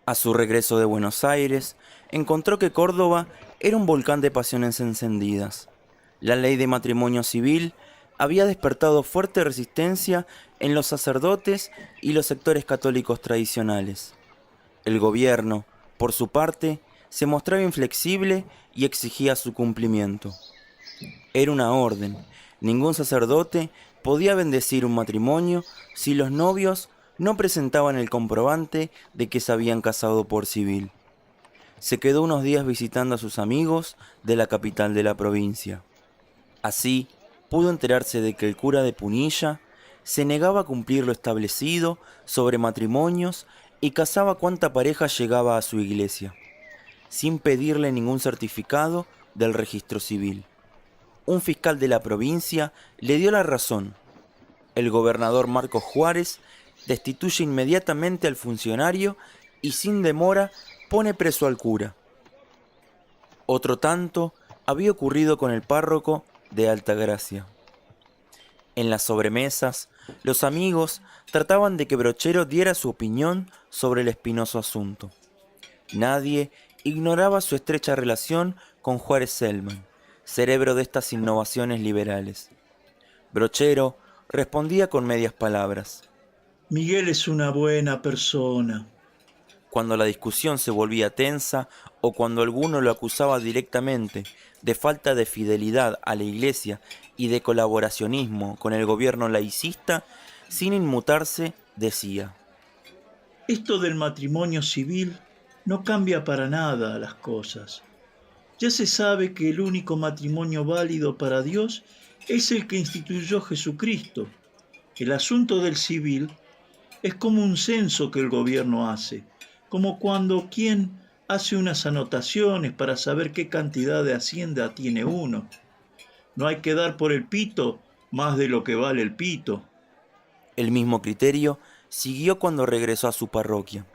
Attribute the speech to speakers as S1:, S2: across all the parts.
S1: A su regreso de Buenos Aires, encontró que Córdoba era un volcán de pasiones encendidas. La ley de matrimonio civil había despertado fuerte resistencia en los sacerdotes y los sectores católicos tradicionales. El gobierno, por su parte, se mostraba inflexible y exigía su cumplimiento. Era una orden. Ningún sacerdote podía bendecir un matrimonio si los novios no presentaban el comprobante de que se habían casado por civil. Se quedó unos días visitando a sus amigos de la capital de la provincia. Así, pudo enterarse de que el cura de Punilla se negaba a cumplir lo establecido sobre matrimonios y casaba cuanta pareja llegaba a su iglesia, sin pedirle ningún certificado del registro civil. Un fiscal de la provincia le dio la razón. El gobernador Marcos Juárez destituye inmediatamente al funcionario y sin demora pone preso al cura. Otro tanto había ocurrido con el párroco de Altagracia. En las sobremesas, los amigos trataban de que Brochero diera su opinión sobre el espinoso asunto. Nadie ignoraba su estrecha relación con Juárez Celman, cerebro de estas innovaciones liberales. Brochero respondía con medias palabras.
S2: Miguel es una buena persona.
S1: Cuando la discusión se volvía tensa o cuando alguno lo acusaba directamente de falta de fidelidad a la Iglesia y de colaboracionismo con el gobierno laicista, sin inmutarse, decía:
S2: Esto del matrimonio civil no cambia para nada las cosas. Ya se sabe que el único matrimonio válido para Dios es el que instituyó Jesucristo. El asunto del civil es como un censo que el gobierno hace, como cuando quien hace unas anotaciones para saber qué cantidad de hacienda tiene uno. No hay que dar por el pito más de lo que vale el pito.
S1: El mismo criterio siguió cuando regresó a su parroquia.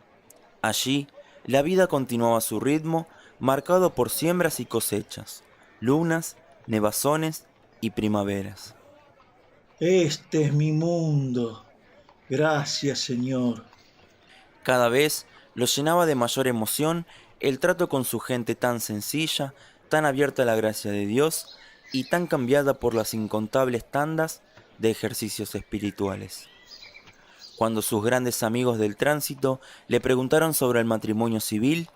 S1: Allí, la vida continuaba a su ritmo, marcado por siembras y cosechas, lunas, nevazones y primaveras.
S2: Este es mi mundo. Gracias, Señor.
S1: Cada vez lo llenaba de mayor emoción el trato con su gente tan sencilla, tan abierta a la gracia de Dios y tan cambiada por las incontables tandas de ejercicios espirituales. Cuando sus grandes amigos del tránsito le preguntaron sobre el matrimonio civil,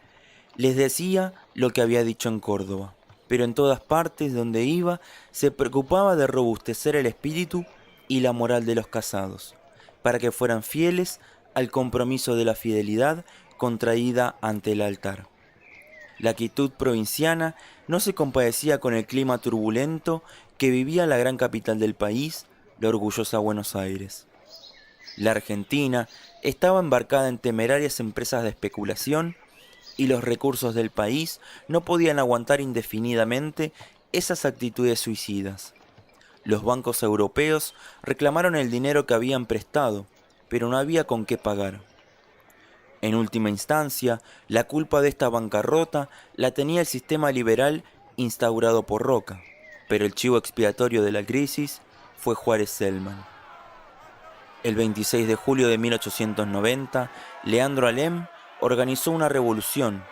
S1: les decía lo que había dicho en Córdoba, pero en todas partes donde iba se preocupaba de robustecer el espíritu y la moral de los casados, para que fueran fieles al compromiso de la fidelidad contraída ante el altar. La quietud provinciana no se compadecía con el clima turbulento que vivía la gran capital del país, la orgullosa Buenos Aires. La Argentina estaba embarcada en temerarias empresas de especulación y los recursos del país no podían aguantar indefinidamente esas actitudes suicidas. Los bancos europeos reclamaron el dinero que habían prestado, pero no había con qué pagar. En última instancia, la culpa de esta bancarrota la tenía el sistema liberal instaurado por Roca, pero el chivo expiatorio de la crisis fue Juárez Celman. El 26 de julio de 1890, Leandro Alem organizó una revolución.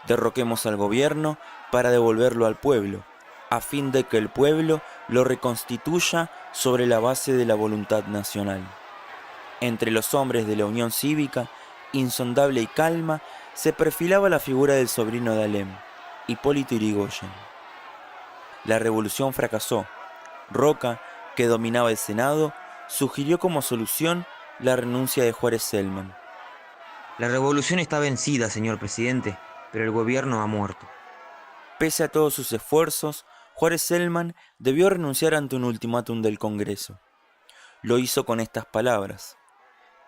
S1: Derroquemos al gobierno para devolverlo al pueblo, a fin de que el pueblo lo reconstituya sobre la base de la voluntad nacional. Entre los hombres de la Unión Cívica, insondable y calma, se perfilaba la figura del sobrino de Alem, Hipólito Yrigoyen. La revolución fracasó. Roca, que dominaba el Senado, sugirió como solución la renuncia de Juárez Celman.
S3: La revolución está vencida, señor presidente, pero el gobierno ha muerto.
S1: Pese a todos sus esfuerzos, Juárez Celman debió renunciar ante un ultimátum del Congreso. Lo hizo con estas palabras: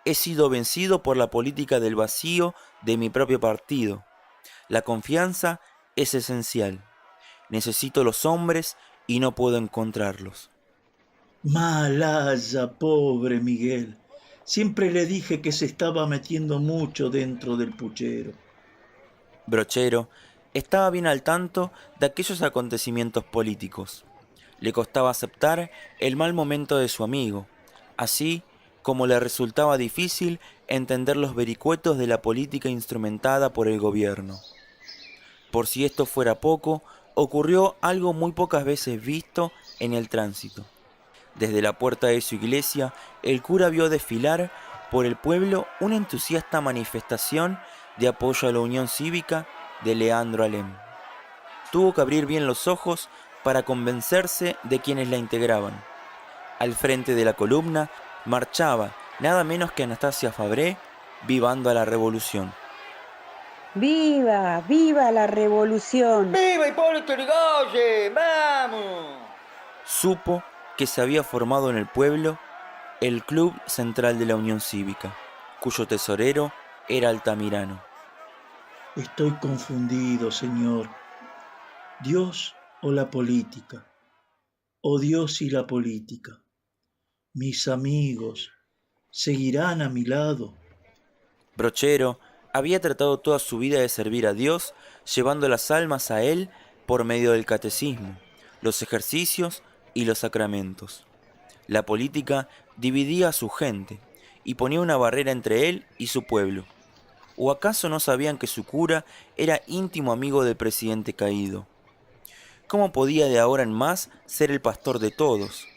S1: he sido vencido por la política del vacío de mi propio partido. La confianza es esencial. Necesito los hombres y no puedo encontrarlos.
S2: Malaya, pobre Miguel. Siempre le dije que se estaba metiendo mucho dentro del puchero.
S1: Brochero estaba bien al tanto de aquellos acontecimientos políticos. Le costaba aceptar el mal momento de su amigo, así como le resultaba difícil entender los vericuetos de la política instrumentada por el gobierno. Por si esto fuera poco, ocurrió algo muy pocas veces visto en el tránsito. Desde la puerta de su iglesia, el cura vio desfilar por el pueblo una entusiasta manifestación de apoyo a la Unión Cívica de Leandro Alem. Tuvo que abrir bien los ojos para convencerse de quienes la integraban. Al frente de la columna marchaba nada menos que Anastasia Fabré, vivando a la revolución.
S4: ¡Viva! ¡Viva la revolución!
S5: ¡Viva Hipólito Yrigoyen! ¡Vamos!
S1: Supo que se había formado en el pueblo el Club Central de la Unión Cívica, cuyo tesorero era Altamirano.
S2: Estoy confundido, Señor. ¿Dios o la política? ¿O Dios y la política? Mis amigos, ¿seguirán a mi lado?
S1: Brochero había tratado toda su vida de servir a Dios, llevando las almas a Él por medio del catecismo, los ejercicios y los sacramentos. La política dividía a su gente y ponía una barrera entre él y su pueblo. ¿O acaso no sabían que su cura era íntimo amigo del presidente caído? ¿Cómo podía de ahora en más ser el pastor de todos?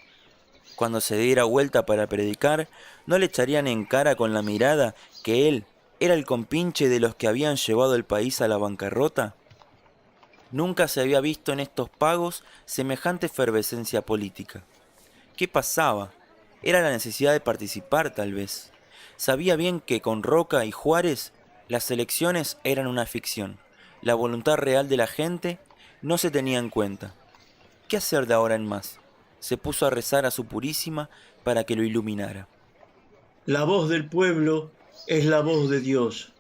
S1: Cuando se diera vuelta para predicar, ¿no le echarían en cara con la mirada que él era el compinche de los que habían llevado el país a la bancarrota? Nunca se había visto en estos pagos semejante efervescencia política. ¿Qué pasaba? Era la necesidad de participar, tal vez. Sabía bien que con Roca y Juárez las elecciones eran una ficción. La voluntad real de la gente no se tenía en cuenta. ¿Qué hacer de ahora en más? Se puso a rezar a su Purísima para que lo iluminara.
S2: La voz del pueblo es la voz de Dios.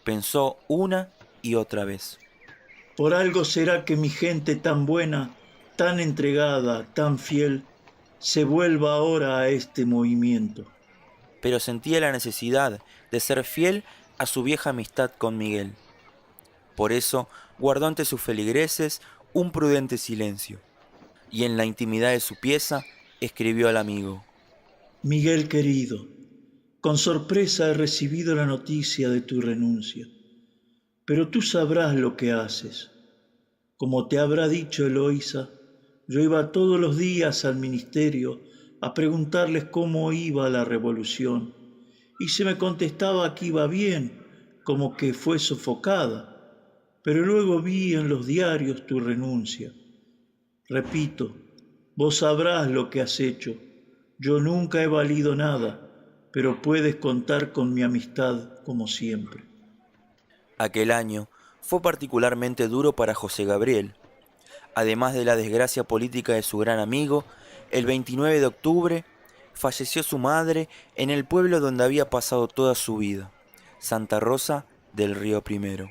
S1: Pensó una y otra vez.
S2: Por algo será que mi gente tan buena, tan entregada, tan fiel, se vuelva ahora a este movimiento.
S1: Pero sentía la necesidad de ser fiel a su vieja amistad con Miguel. Por eso guardó ante sus feligreses un prudente silencio, y en la intimidad de su pieza escribió al amigo:
S2: Miguel querido, con sorpresa he recibido la noticia de tu renuncia, pero tú sabrás lo que haces. Como te habrá dicho Eloísa, yo iba todos los días al ministerio a preguntarles cómo iba la revolución, y se me contestaba que iba bien, como que fue sofocada, pero luego vi en los diarios tu renuncia. Repito, vos sabrás lo que has hecho. Yo nunca he valido nada, pero puedes contar con mi amistad como siempre.
S1: Aquel año fue particularmente duro para José Gabriel. Además de la desgracia política de su gran amigo, el 29 de octubre falleció su madre en el pueblo donde había pasado toda su vida, Santa Rosa del Río Primero.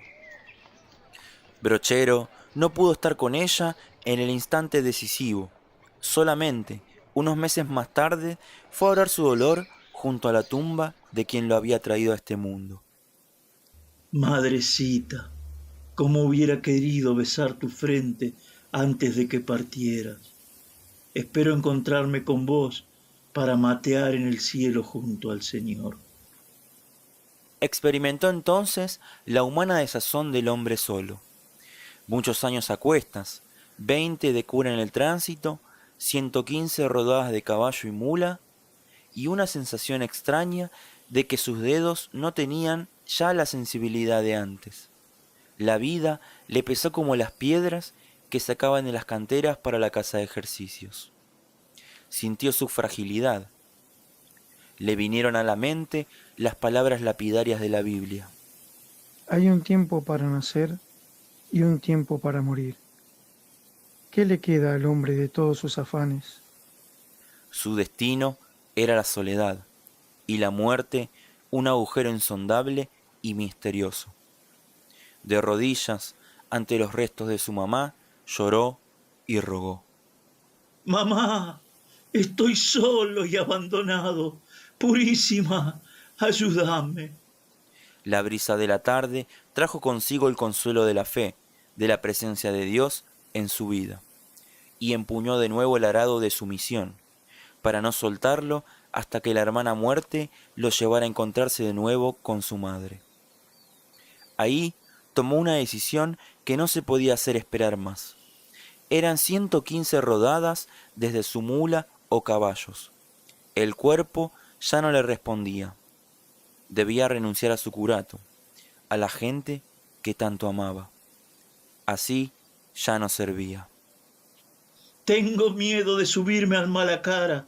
S1: Brochero no pudo estar con ella en el instante decisivo. Solamente, unos meses más tarde, fue a orar su dolor junto a la tumba de quien lo había traído a este mundo.
S2: Madrecita, cómo hubiera querido besar tu frente antes de que partieras. Espero encontrarme con vos para matear en el cielo junto al Señor.
S1: Experimentó entonces la humana desazón del hombre solo. Muchos años a cuestas, 20 de cura en el tránsito, 115 rodadas de caballo y mula, y una sensación extraña de que sus dedos no tenían ya la sensibilidad de antes. La vida le pesó como las piedras que sacaban de las canteras para la casa de ejercicios. Sintió su fragilidad. Le vinieron a la mente las palabras lapidarias de la Biblia.
S6: Hay un tiempo para nacer y un tiempo para morir. ¿Qué le queda al hombre de todos sus afanes?
S1: Su destino era la soledad, y la muerte un agujero insondable y misterioso. De rodillas, ante los restos de su mamá, lloró y rogó.
S2: Mamá, estoy solo y abandonado. Purísima, ayúdame.
S1: La brisa de la tarde trajo consigo el consuelo de la fe, de la presencia de Dios en su vida, y empuñó de nuevo el arado de su misión. Para no soltarlo, hasta que la hermana muerte lo llevara a encontrarse de nuevo con su madre. Ahí tomó una decisión que no se podía hacer esperar más. Eran 115 rodadas desde su mula o caballos. El cuerpo ya no le respondía. Debía renunciar a su curato, a la gente que tanto amaba. Así ya no servía.
S2: Tengo miedo de subirme al Malacara,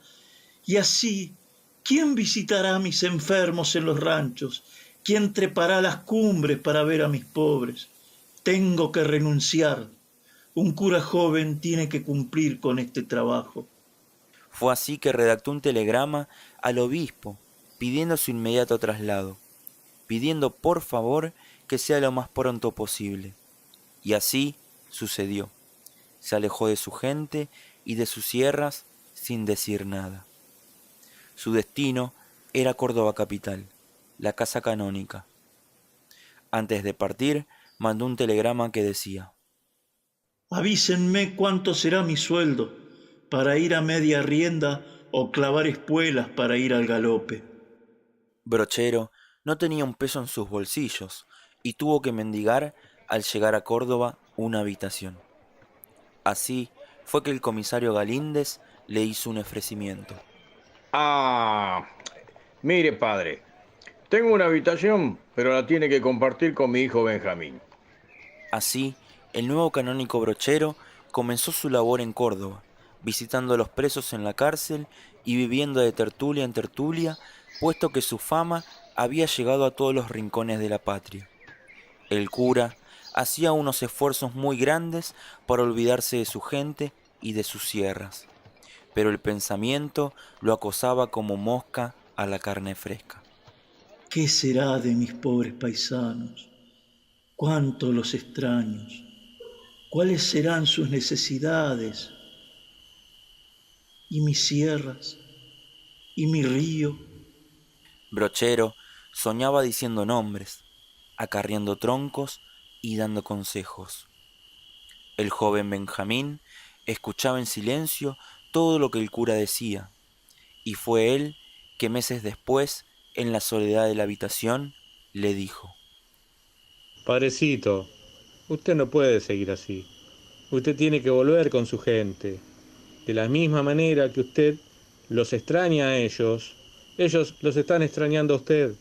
S2: y así, ¿quién visitará a mis enfermos en los ranchos? ¿Quién trepará las cumbres para ver a mis pobres? Tengo que renunciar. Un cura joven tiene que cumplir con este trabajo.
S1: Fue así que redactó un telegrama al obispo pidiendo su inmediato traslado, pidiendo por favor que sea lo más pronto posible. Y así sucedió. Se alejó de su gente y de sus sierras sin decir nada. Su destino era Córdoba capital, la casa canónica. Antes de partir, mandó un telegrama que decía:
S2: Avísenme cuánto será mi sueldo para ir a media rienda o clavar espuelas para ir al galope.
S1: Brochero no tenía un peso en sus bolsillos y tuvo que mendigar al llegar a Córdoba una habitación. Así fue que el comisario Galíndez le hizo un ofrecimiento.
S7: Ah, mire, padre, tengo una habitación, pero la tiene que compartir con mi hijo Benjamín.
S1: Así, el nuevo canónigo Brochero comenzó su labor en Córdoba, visitando a los presos en la cárcel y viviendo de tertulia en tertulia, puesto que su fama había llegado a todos los rincones de la patria. El cura hacía unos esfuerzos muy grandes para olvidarse de su gente y de sus sierras, pero el pensamiento lo acosaba como mosca a la carne fresca.
S2: ¿Qué será de mis pobres paisanos? ¿Cuánto los extraños? ¿Cuáles serán sus necesidades? ¿Y mis sierras? ¿Y mi río?
S1: Brochero soñaba diciendo nombres, acarreando troncos y dando consejos. El joven Benjamín escuchaba en silencio todo lo que el cura decía, y fue él que meses después, en la soledad de la habitación, le dijo:
S8: Padrecito, usted no puede seguir así. Usted tiene que volver con su gente. De la misma manera que usted los extraña a ellos los están extrañando a usted.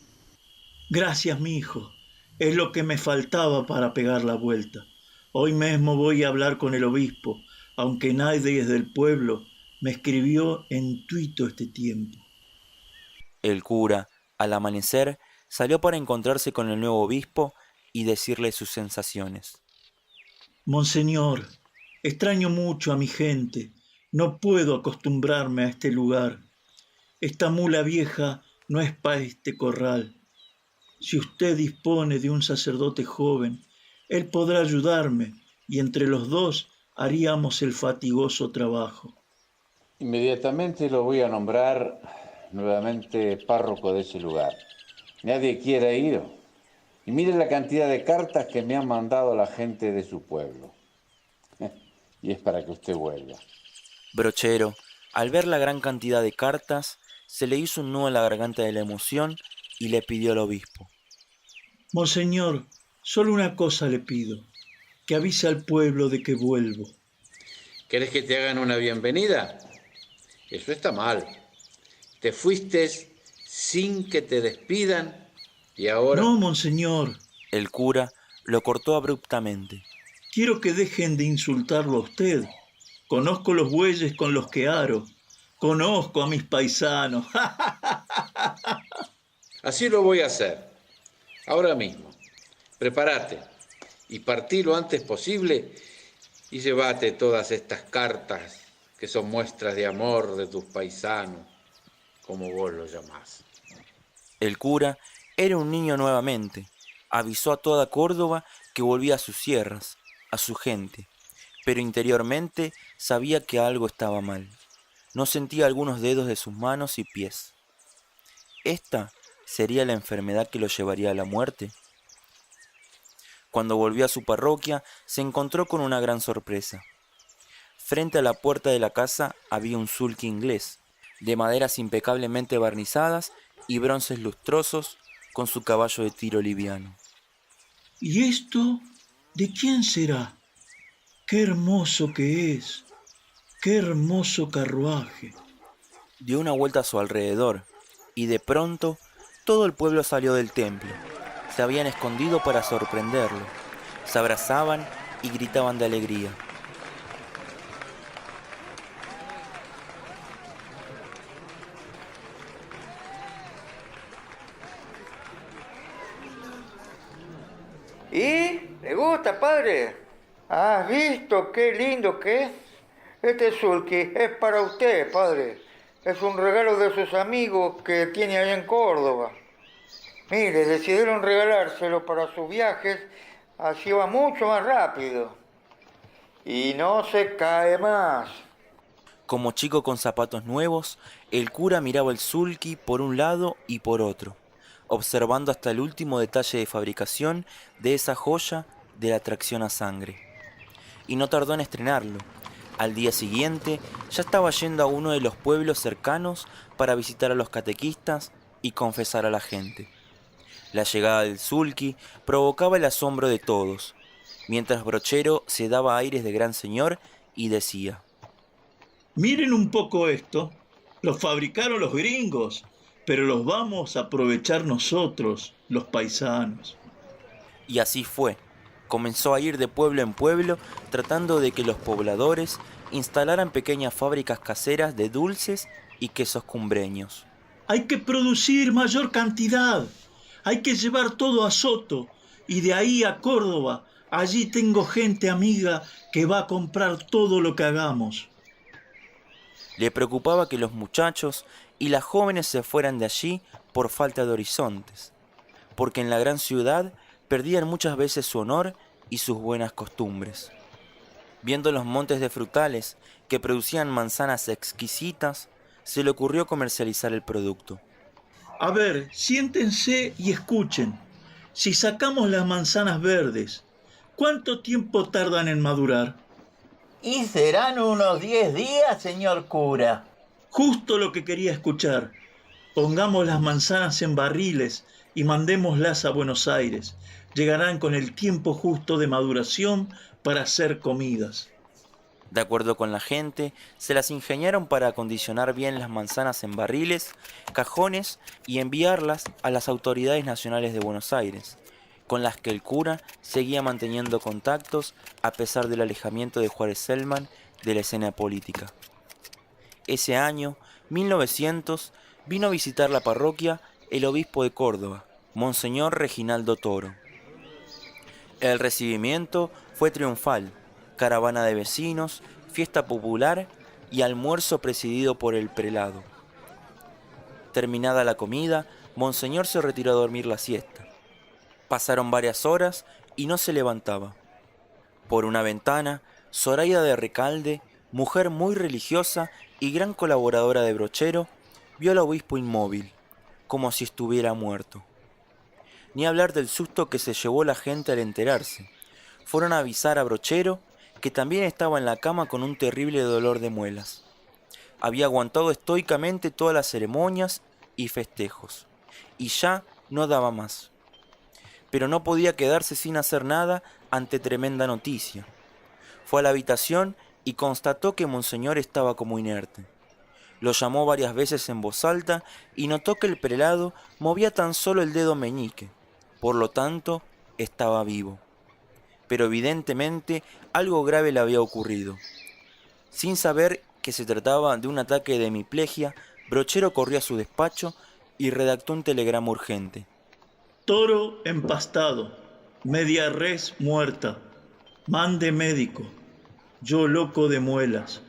S2: Gracias, mi hijo. Es lo que me faltaba para pegar la vuelta. Hoy mismo voy a hablar con el obispo, aunque nadie del pueblo me escribió en tuito este tiempo.
S1: El cura, al amanecer, salió para encontrarse con el nuevo obispo y decirle sus sensaciones.
S2: Monseñor, extraño mucho a mi gente. No puedo acostumbrarme a este lugar. Esta mula vieja no es para este corral. Si usted dispone de un sacerdote joven, él podrá ayudarme y entre los dos haríamos el fatigoso trabajo.
S9: Inmediatamente lo voy a nombrar nuevamente párroco de ese lugar. Nadie quiere ir. Y mire la cantidad de cartas que me han mandado la gente de su pueblo. Y es para que usted vuelva.
S1: Brochero, al ver la gran cantidad de cartas, se le hizo un nudo en la garganta de la emoción y le pidió al obispo:
S2: Monseñor, solo una cosa le pido, que avise al pueblo de que vuelvo.
S9: ¿Querés que te hagan una bienvenida? Eso está mal. Te fuiste sin que te despidan y ahora...
S2: No, monseñor.
S1: El cura lo cortó abruptamente.
S2: Quiero que dejen de insultarlo a usted. Conozco los bueyes con los que aro. Conozco a mis paisanos.
S9: Así lo voy a hacer. Ahora mismo. Prepárate y partí lo antes posible y llévate todas estas cartas que son muestras de amor de tus paisanos, como vos lo llamás.
S1: El cura era un niño nuevamente. Avisó a toda Córdoba que volvía a sus sierras, a su gente, pero interiormente sabía que algo estaba mal. No sentía algunos dedos de sus manos y pies. ¿Esta sería la enfermedad que lo llevaría a la muerte? Cuando volvió a su parroquia, se encontró con una gran sorpresa. Frente a la puerta de la casa había un sulky inglés, de maderas impecablemente barnizadas y bronces lustrosos, con su caballo de tiro liviano.
S2: ¿Y esto de quién será? ¡Qué hermoso que es! ¡Qué hermoso carruaje!
S1: Dio una vuelta a su alrededor, y de pronto todo el pueblo salió del templo. Se habían escondido para sorprenderlo. Se abrazaban y gritaban de alegría.
S5: ¿Y? ¿Le gusta, padre? ¿Has visto qué lindo que es? Este sulky es para usted, padre. Es un regalo de sus amigos que tiene allá en Córdoba. Mire, decidieron regalárselo para sus viajes, así va mucho más rápido. Y no se cae más.
S1: Como chico con zapatos nuevos, el cura miraba el sulky por un lado y por otro, observando hasta el último detalle de fabricación de esa joya de la tracción a sangre. Y no tardó en estrenarlo. Al día siguiente ya estaba yendo a uno de los pueblos cercanos para visitar a los catequistas y confesar a la gente. La llegada del sulky provocaba el asombro de todos, mientras Brochero se daba aires de gran señor y decía:
S2: Miren un poco esto. Los fabricaron los gringos, pero los vamos a aprovechar nosotros, los paisanos.
S1: Y así fue. Comenzó a ir de pueblo en pueblo tratando de que los pobladores instalaran pequeñas fábricas caseras de dulces y quesos cumbreños.
S2: Hay que producir mayor cantidad. Hay que llevar todo a Soto y de ahí a Córdoba. Allí tengo gente amiga que va a comprar todo lo que hagamos.
S1: Le preocupaba que los muchachos y las jóvenes se fueran de allí por falta de horizontes, porque en la gran ciudad perdían muchas veces su honor y sus buenas costumbres. Viendo los montes de frutales que producían manzanas exquisitas, se le ocurrió comercializar el producto.
S2: A ver, siéntense y escuchen. Si sacamos las manzanas verdes, ¿cuánto tiempo tardan en madurar?
S10: Y serán unos 10 días, señor cura.
S2: Justo lo que quería escuchar. Pongamos las manzanas en barriles y mandémoslas a Buenos Aires. Llegarán con el tiempo justo de maduración para hacer comidas.
S1: De acuerdo con la gente, se las ingeniaron para acondicionar bien las manzanas en barriles, cajones y enviarlas a las autoridades nacionales de Buenos Aires, con las que el cura seguía manteniendo contactos a pesar del alejamiento de Juárez Celman de la escena política. Ese año, 1900, vino a visitar la parroquia el obispo de Córdoba, Monseñor Reginaldo Toro. El recibimiento fue triunfal, caravana de vecinos, fiesta popular y almuerzo presidido por el prelado. Terminada la comida, Monseñor se retiró a dormir la siesta. Pasaron varias horas y no se levantaba. Por una ventana, Zoraida de Recalde, mujer muy religiosa y gran colaboradora de Brochero, vio al obispo inmóvil, como si estuviera muerto. Ni hablar del susto que se llevó la gente al enterarse. Fueron a avisar a Brochero, que también estaba en la cama con un terrible dolor de muelas. Había aguantado estoicamente todas las ceremonias y festejos, y ya no daba más. Pero no podía quedarse sin hacer nada ante tremenda noticia. Fue a la habitación y constató que Monseñor estaba como inerte. Lo llamó varias veces en voz alta y notó que el prelado movía tan solo el dedo meñique. Por lo tanto, estaba vivo. Pero evidentemente algo grave le había ocurrido. Sin saber que se trataba de un ataque de hemiplegia, Brochero corrió a su despacho y redactó un telegrama urgente.
S2: Toro empastado, media res muerta, mande médico, yo loco de muelas.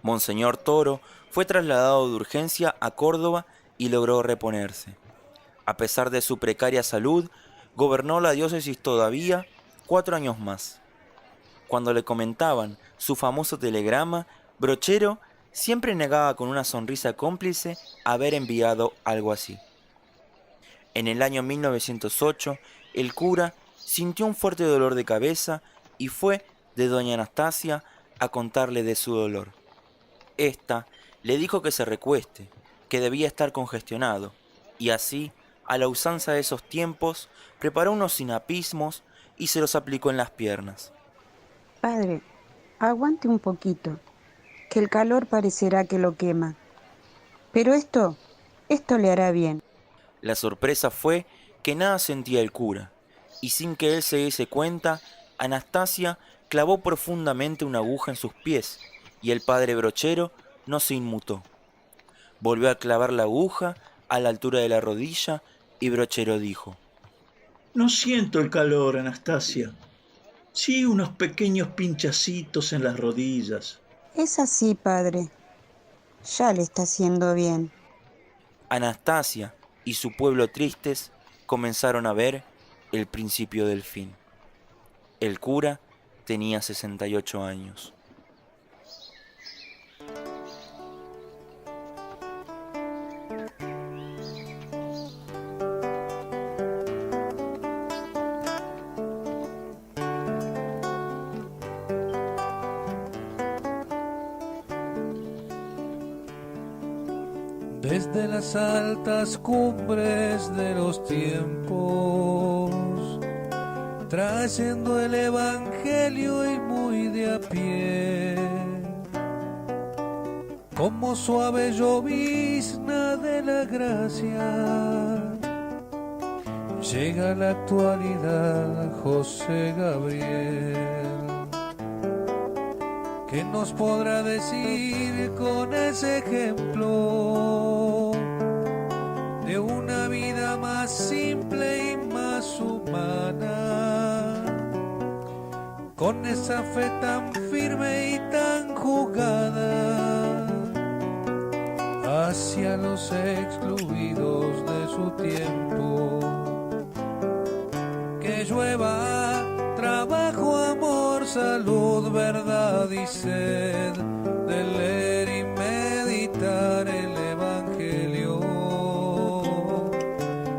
S1: Monseñor Toro fue trasladado de urgencia a Córdoba y logró reponerse. A pesar de su precaria salud, gobernó la diócesis todavía 4 años más. Cuando le comentaban su famoso telegrama, Brochero siempre negaba con una sonrisa cómplice haber enviado algo así. En el año 1908, el cura sintió un fuerte dolor de cabeza y fue de doña Anastasia a contarle de su dolor. Esta, Le dijo que se recueste, que debía estar congestionado, y así, a la usanza de esos tiempos, preparó unos sinapismos y se los aplicó en las piernas.
S4: Padre, aguante un poquito, que el calor parecerá que lo quema. Pero esto le hará bien.
S1: La sorpresa fue que nada sentía el cura, y sin que él se diese cuenta, Anastasia clavó profundamente una aguja en sus pies, y el padre Brochero no se inmutó. Volvió a clavar la aguja a la altura de la rodilla, y Brochero dijo:
S2: No siento el calor, Anastasia. Sí, unos pequeños pinchacitos en las rodillas.
S4: Es así, padre. Ya le está haciendo bien.
S1: Anastasia y su pueblo tristes comenzaron a ver el principio del fin. El cura tenía 68 años.
S11: Desde las altas cumbres de los tiempos, trayendo el evangelio y muy de a pie, como suave llovizna de la gracia, llega la actualidad José Gabriel. ¿Qué nos podrá decir con ese ejemplo de una vida más simple y más humana? Con esa fe tan firme y tan jugada hacia los excluidos de su tiempo. Que llueva trabajo, amor, salud, verdad y sed de leer y meditar el Evangelio.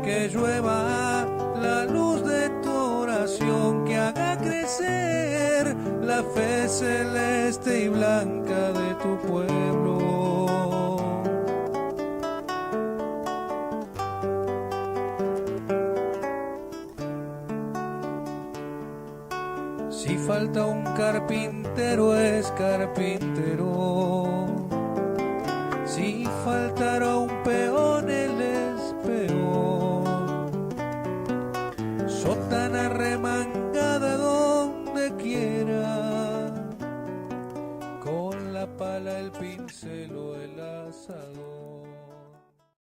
S11: Que llueva la luz de tu oración, que haga crecer la fe celeste y blanca de tu pueblo. Si falta un carpintero es carpintero, si faltara un peón él es peón. Sotana remangada donde quiera, con la pala, el pincel o el asador.